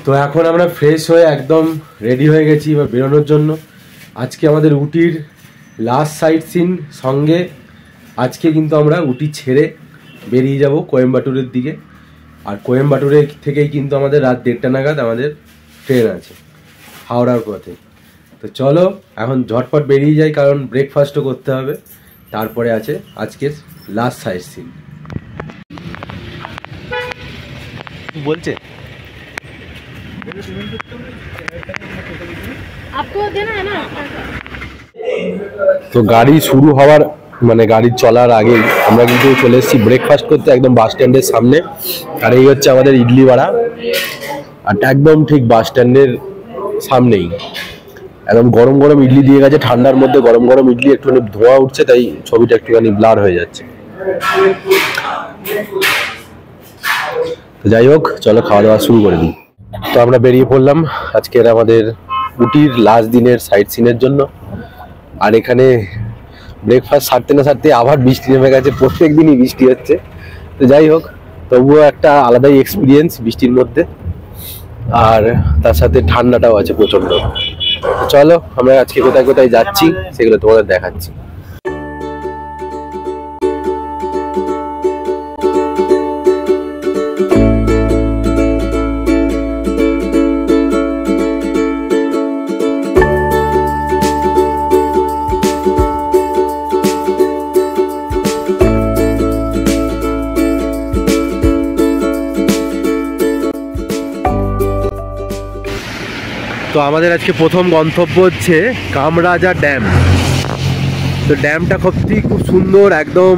তো এখন আমরা ফ্রেশ হয়ে একদম রেডি হয়ে গেছি এবার বেরোনোর জন্য। আজকে আমাদের উটির লাস্ট সাইট সিন সঙ্গে আজকে কিন্তু আমরা উটি ছেড়ে বেরিয়ে যাব কোয়েম্বাটুরের দিকে। আর কোয়েম্বাটুরে থেকেই কিন্তু আমাদের রাত 1:30 নাগাদ আমাদের ট্রেন আছে হাওড়ার পথে। তো চলো এখন ঝটপট বেরিয়ে যাই, কারণ ব্রেকফাস্টও করতে হবে, তারপরে আছে আজকের লাস্ট সাইট সিন। বলছে তো গাড়ি শুরু হওয়ার মানে গাড়ি চলার আগে আমরা কিন্তু চলে এসেছি ব্রেকফাস্ট করতে একদম বাস স্ট্যান্ডের সামনে। আর এই হচ্ছে আমাদের ইডলি ভাড়া, আর একদম ঠিক বাস স্ট্যান্ডের সামনেই একদম গরম গরম ইডলি দিয়ে গেছে। ঠান্ডার মধ্যে গরম গরম ইডলি, একটুখানি ধোঁয়া উঠছে তাই ছবিটা একটুখানি ব্লার হয়ে যাচ্ছে। তো যাই হোক, চলো খাওয়া দাওয়া শুরু করে দিই। তো আমরা বেরিয়ে পড়লাম আজকের আমাদের উটির লাস্ট দিনের সাইট সিনের জন্য। আর এখানে ব্রেকফাস্ট সারতে না সারতে আবার বৃষ্টি নেমে গেছে, প্রত্যেক দিনই বৃষ্টি হচ্ছে। তো যাই হোক, তবুও একটা আলাদাই এক্সপিরিয়েন্স বৃষ্টির মধ্যে, আর তার সাথে ঠান্ডাটাও আছে প্রচন্ড। চলো আমরা আজকে কোথায় কোথায় যাচ্ছি সেগুলো তোমাদের দেখাচ্ছি। তো আমাদের আজকে প্রথম গন্তব্য হচ্ছে কামরাজা ড্যাম। তো ড্যামটা সত্যিই খুব সুন্দর, একদম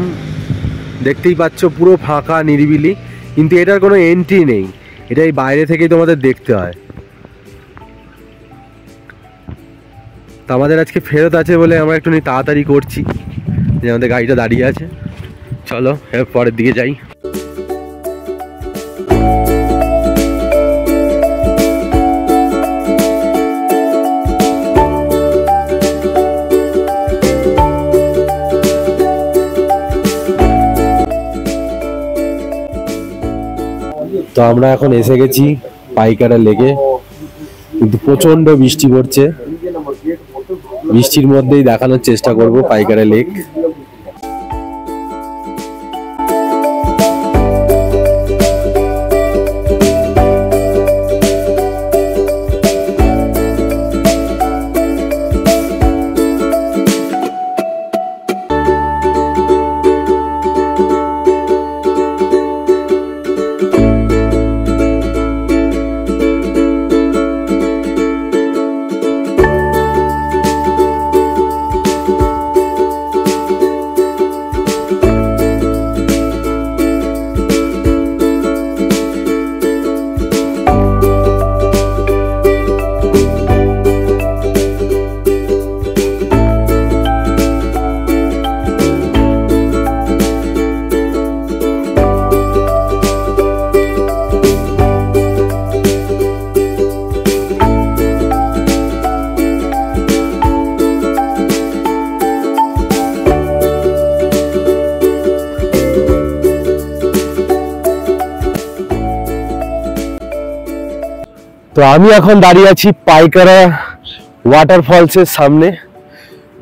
দেখতেই পাচ্ছ পুরো ফাঁকা নিরিবিলি, কিন্তু এটার কোনো এন্ট্রি নেই, এটাই বাইরে থেকেই তোমাদের দেখতে হয়। তো আমাদের আজকে ফেরত আছে বলে আমরা একটু তাড়াতাড়ি করছি, যে আমাদের গাড়িটা দাঁড়িয়ে আছে। চলো এর পরের দিকে যাই। তো আমরা এখন এসে গেছি পাইকারা লেকে, কিন্তু প্রচন্ড বৃষ্টি পড়ছে। বৃষ্টির মধ্যেই দেখানোর চেষ্টা করব পাইকারা লেক। তো আমি এখন দাঁড়িয়ে আছি পাইকারা ওয়াটারফলসের সামনে।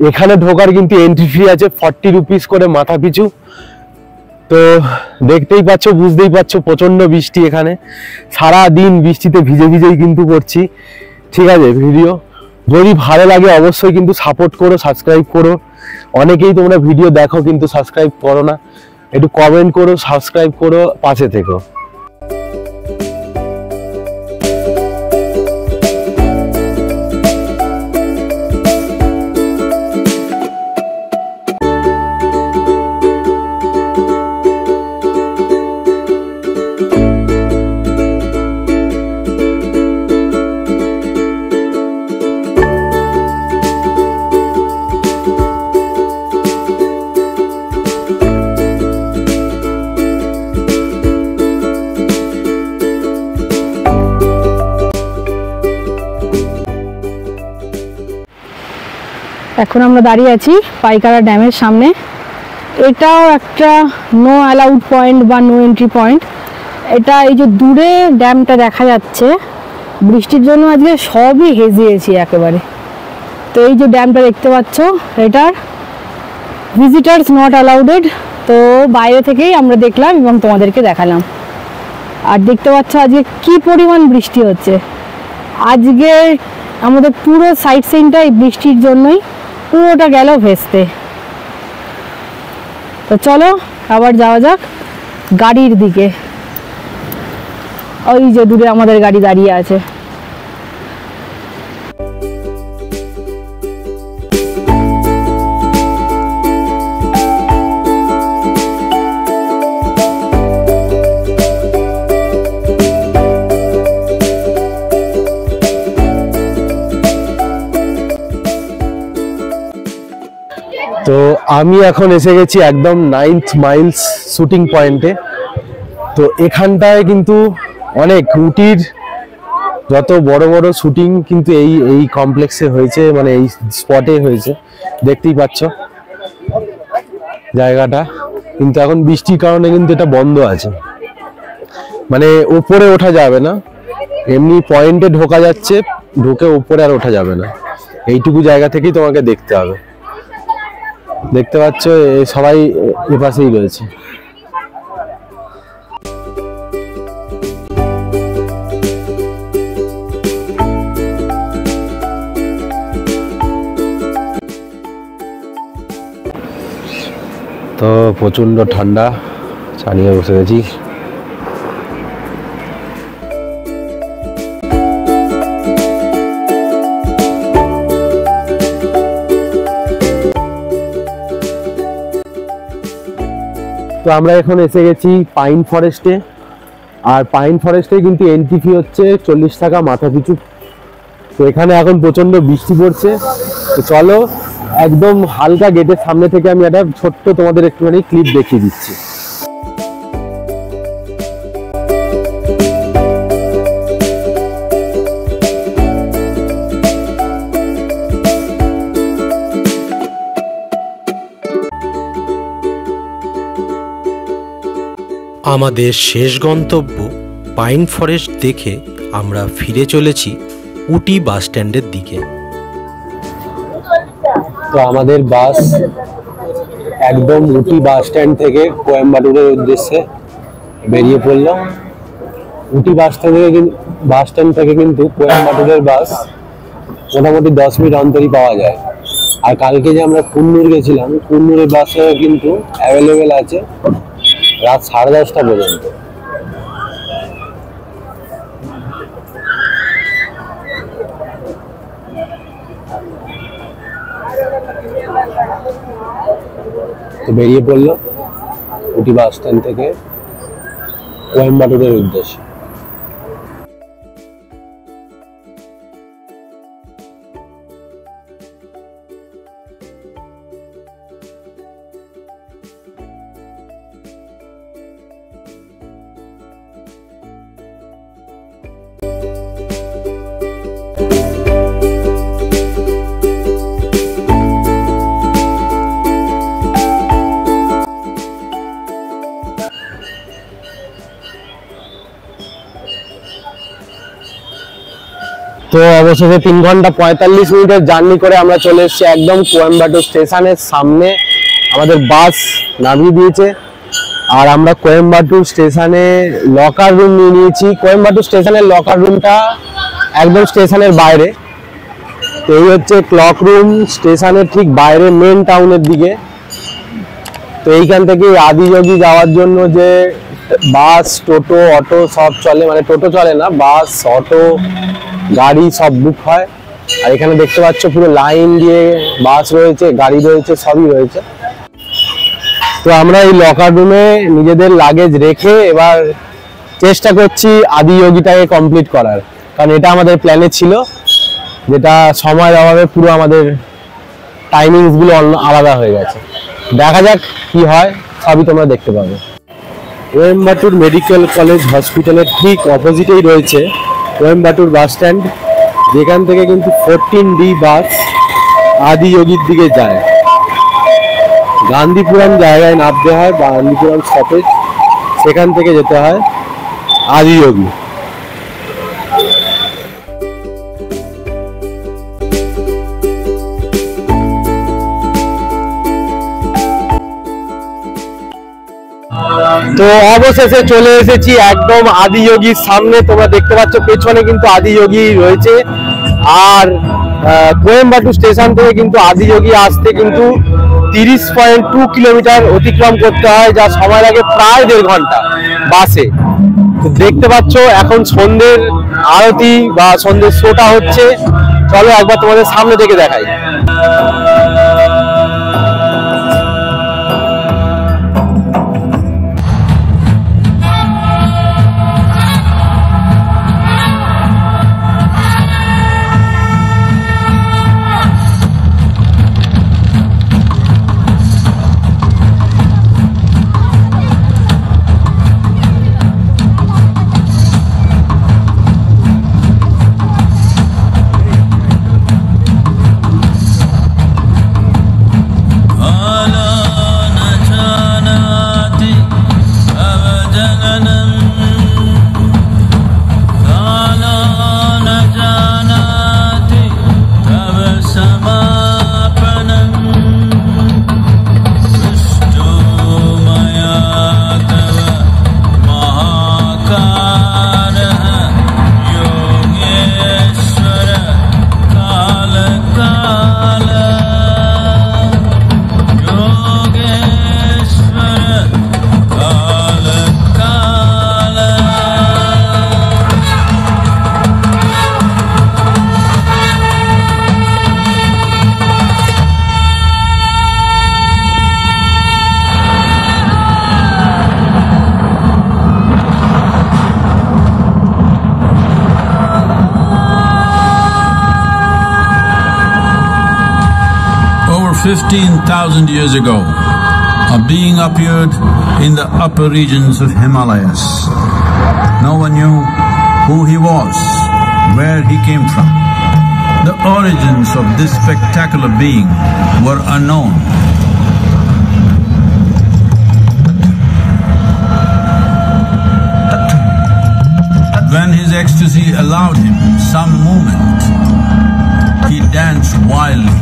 এখানে ঢোকার কিন্তু এন্ট্রি ফি আছে 40 রুপিস করে মাথা পিছু। তো দেখতেই পাচ্ছ, বুঝতেই পারছো প্রচন্ড বৃষ্টি, এখানে সারা দিন বৃষ্টিতে ভিজে ভিজেই কিন্তু করছি। ঠিক আছে, ভিডিও যদি ভালো লাগে অবশ্যই কিন্তু সাপোর্ট করো, সাবস্ক্রাইব করো। অনেকেই তোমরা ভিডিও দেখো কিন্তু সাবস্ক্রাইব করো না, একটু কমেন্ট করো, সাবস্ক্রাইব করো, পাশে থেকো। এখন আমরা দাঁড়িয়ে আছি পাইকারা ড্যামের সামনে। এটাও একটা নো অ্যালাউড পয়েন্ট বা নো এন্ট্রি পয়েন্ট। এটা এই যে দূরে ড্যামটা দেখা যাচ্ছে, বৃষ্টির জন্য আজকে সবই হেজিয়েছি একেবারে। তো এই যে ড্যামটা দেখতে পাচ্ছ, এটার ভিজিটার্স নট অ্যালাউডেড। তো বাইরে থেকেই আমরা দেখলাম এবং তোমাদেরকে দেখালাম। আর দেখতে পাচ্ছ আজকে কি পরিমাণ বৃষ্টি হচ্ছে। আজকে আমাদের পুরো সাইট সিনটা এই বৃষ্টির জন্যই পুরোটা গেল ভেস্তে। তো চলো আবার যাওয়া যাক গাড়ির দিকে। ওই যে দূরে আমাদের গাড়ি দাঁড়িয়ে আছে। তো আমি এখন এসে গেছি একদম 9th মাইলস শুটিং পয়েন্টে। তো এখানটায় কিন্তু অনেক উটির যত বড় বড় শুটিং কিন্তু এই কমপ্লেক্সে হয়েছে, মানে এই স্পটে হয়েছে। দেখতেই পাচ্ছ জায়গাটা, কিন্তু এখন বৃষ্টির কারণে কিন্তু এটা বন্ধ আছে, মানে উপরে ওঠা যাবে না। এমনি পয়েন্টে ঢোকা যাচ্ছে, ঢুকে উপরে আর ওঠা যাবে না। এইটুকু জায়গা থেকেই তোমাকে দেখতে হবে। দেখতে পাচ্ছ সবাই এপাশেই রয়েছে। তো প্রচন্ড ঠান্ডা, চা নিয়ে বসে গেছি। তো আমরা এখন এসে গেছি পাইন ফরেস্টে। আর পাইন ফরেস্টে কিন্তু এন্ট্রি ফি হচ্ছে 40 টাকা মাথা পিছু। তো এখানে এখন প্রচন্ড বৃষ্টি পড়ছে। তো চলো একদম হালকা গেটের সামনে থেকে আমি একটা ছোট্ট তোমাদের একটুখানি ক্লিপ দেখিয়ে দিচ্ছি। আমাদের শেষ গন্তব্য পাইন ফরেস্ট দেখে আমরা ফিরে চলেছি উটি বাস স্ট্যান্ডের দিকে। তো আমাদের বাস একদম উটি বাস স্ট্যান্ড থেকে কোয়েম্বাটুরের উদ্দেশ্যে বেরিয়ে পড়লো। উটি বাস স্ট্যান্ড থেকে কিন্তু কোয়েম্বাটুরের বাস মোটামুটি 10 মিনিট অন্তরই পাওয়া যায়। আর কালকে যে আমরা কুন্নুর গেছিলাম, কুন্নুরের বাসে কিন্তু অ্যাভেলেবেল আছে রাত 10:30 পর্যন্ত। তো বেরিয়ে পড়লো উটি বাস স্ট্যান্ড থেকে কোয়েম্বাটুরের উদ্দেশ্যে। তো অবশেষে 3 ঘন্টা 45 মিনিটের জার্নি করে আমরা চলে এসেছি একদম কোয়েম্বাটুর স্টেশনের সামনে। আমাদের বাস নামিয়ে দিয়েছে আর আমরা কোয়েম্বাটুর স্টেশনে লকার রুম নিয়ে নিয়েছি। কোয়েম্বাটুর স্টেশনের লকার রুমটা একদম স্টেশনের বাইরে। তো এই হচ্ছে ক্লক রুম, স্টেশনের ঠিক বাইরে মেন টাউনের দিকে। তো এইখান থেকে আদিযোগী যাওয়ার জন্য যে বাস, টোটো, অটো সব চলে, মানে টোটো চলে না, বাস, অটো, গাড়ি সব বুক হয়। আর এখানে দেখতে পাচ্ছ পুরো লাইন দিয়ে বাস রয়েছে, গাড়ি রয়েছে, সবই রয়েছে। তো আমরা এই লকার রুমে নিজেদের লাগেজ রেখে এবার চেষ্টা করছি আদিযোগীটাকে কমপ্লিট করার, কারণ এটা আমাদের প্ল্যানে ছিল, যেটা সময়ের অভাবে পুরো আমাদের টাইমিংস গুলো আলাদা হয়ে গেছে। দেখা যাক কি হয়, সবই তোমরা দেখতে পাবে। কোয়েম্বাটুর মেডিকেল কলেজ হসপিটালের ঠিক অপোজিটেই রয়েছে কোয়েম্বাটুর বাস স্ট্যান্ড, যেখান থেকে কিন্তু 14D বাস আদিযোগীর দিকে যায়। গান্ধীপুরম জায়গায় নামতে হয়, গান্ধীপুরম স্টপেজ, সেখান থেকে যেতে হয় আদিযোগী। তো অবশেষে চলে এসেছি একদম আদিযোগীর সামনে। তোমরা দেখতে পাচ্ছ পেছনে কিন্তু আদিযোগী রয়েছে। আর কোয়েম্বাটুর স্টেশন থেকে কিন্তু আদিযোগী আসতে কিন্তু 30.2 কিলোমিটার অতিক্রম করতে হয়, যা সময় লাগে প্রায় 1.5 ঘন্টা বাসে। তো দেখতে পাচ্ছ এখন সন্ধ্যের আরতি বা সন্ধ্যের শোটা হচ্ছে। চলো একবার তোমাদের সামনে থেকে দেখাই। Over 15,000 years ago, a being appeared in the upper regions of Himalayas. No one knew who he was, where he came from. The origins of this spectacular being were unknown. When his ecstasy allowed him some movement, he danced wildly.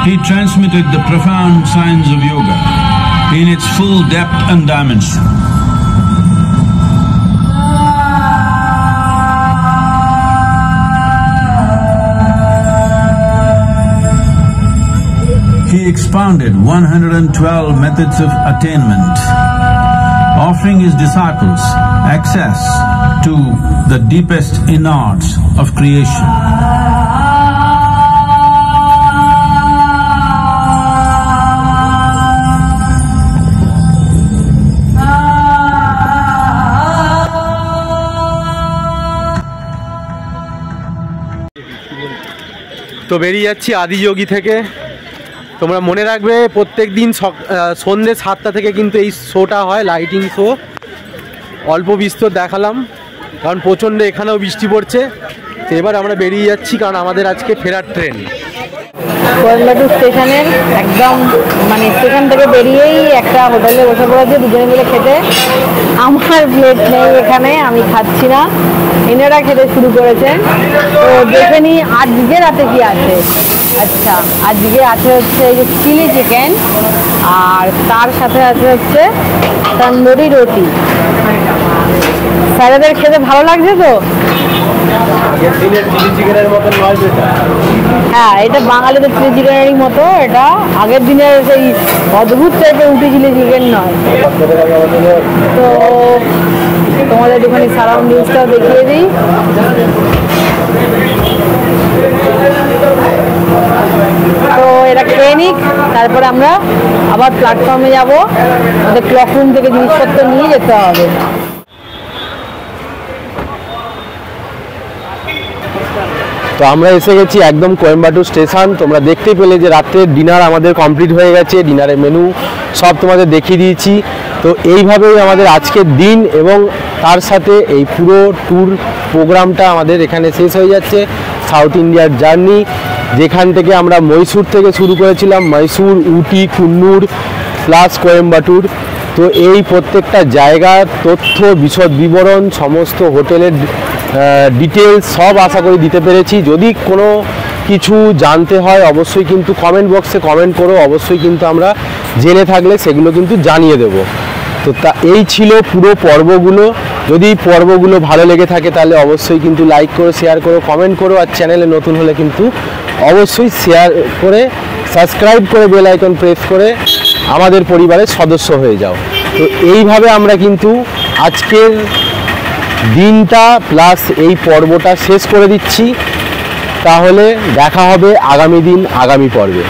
He transmitted the profound science of yoga in its full depth and dimension. He expounded 112 methods of attainment, offering his disciples access to the deepest innards of creation. তো বেরিয়ে যাচ্ছি আদিযোগী থেকে। তোমরা মনে রাখবে প্রত্যেক দিন সন্ধ্যে 7টা থেকে কিন্তু এই শোটা হয়, লাইটিং শো। অল্প বিস্তর দেখালাম কারণ প্রচণ্ড এখানেও বৃষ্টি পড়ছে। তো এবার আমরা বেরিয়ে যাচ্ছি কারণ আমাদের আজকে ফেরার ট্রেন। কোয়েম্বাটুর স্টেশনের একদম মানে স্টেশন থেকে বেরিয়েই একটা হোটেলে বসে পড়েছে দুজনে মিলে খেতে। আমার প্লেট নেই এখানে, আমি খাচ্ছি না, এনারা খেতে শুরু করেছেন। তো দেখে নিই আজকে রাতে কি আছে। আচ্ছা, আজকে আছে হচ্ছে এই যে চিলি চিকেন, আর তার সাথে আছে হচ্ছে তন্দুরি রুটি। স্যারেদের খেতে ভালো লাগছে তো? হ্যাঁ, এটা বাঙালিদের চিলি চিকেনেরই মতো। এটা আগের দিনের সেই অদ্ভুত টাইপের উটি চিলি চিকেন নয়। তো তোমাদের একটুখানি সারাউন্ডিংসটাও দেখিয়ে দিই। তো এটা খেয়ে নিক, তারপরে আমরা আবার প্ল্যাটফর্মে যাব। আমাদের ক্লক রুম থেকে জিনিসপত্র নিয়ে যেতে হবে। তো আমরা এসে গেছি একদম কোয়েম্বাটুর স্টেশন। তোমরা দেখতেই পেলে যে রাত্রের ডিনার আমাদের কমপ্লিট হয়ে গেছে, ডিনারের মেনু সব তোমাদের দেখিয়ে দিয়েছি। তো এইভাবেই আমাদের আজকের দিন এবং তার সাথে এই পুরো ট্যুর প্রোগ্রামটা আমাদের এখানে শেষ হয়ে যাচ্ছে। সাউথ ইন্ডিয়ার জার্নি, যেখান থেকে আমরা মহীশূর থেকে শুরু করেছিলাম, মহীশূর, উটি, কুন্নুর প্লাস কোয়েম্বাটুর। তো এই প্রত্যেকটা জায়গার তথ্য, বিশদ বিবরণ, সমস্ত হোটেলের ডিটেলস সব আশা করি দিতে পেরেছি। যদি কোনো কিছু জানতে হয় অবশ্যই কিন্তু কমেন্ট বক্সে কমেন্ট করো, অবশ্যই কিন্তু আমরা জেনে থাকলে সেগুলো কিন্তু জানিয়ে দেব। তো এই ছিল পুরো পর্বগুলো। যদি পর্বগুলো ভালো লেগে থাকে তাহলে অবশ্যই কিন্তু লাইক করো, শেয়ার করো, কমেন্ট করো, আর চ্যানেলে নতুন হলে কিন্তু অবশ্যই শেয়ার করে সাবস্ক্রাইব করে বেল আইকন প্রেস করে আমাদের পরিবারের সদস্য হয়ে যাও। তো এইভাবে আমরা কিন্তু আজকের দিনটা প্লাস এই পর্বটা শেষ করে দিচ্ছি। তাহলে দেখা হবে আগামী দিন আগামী পর্বে।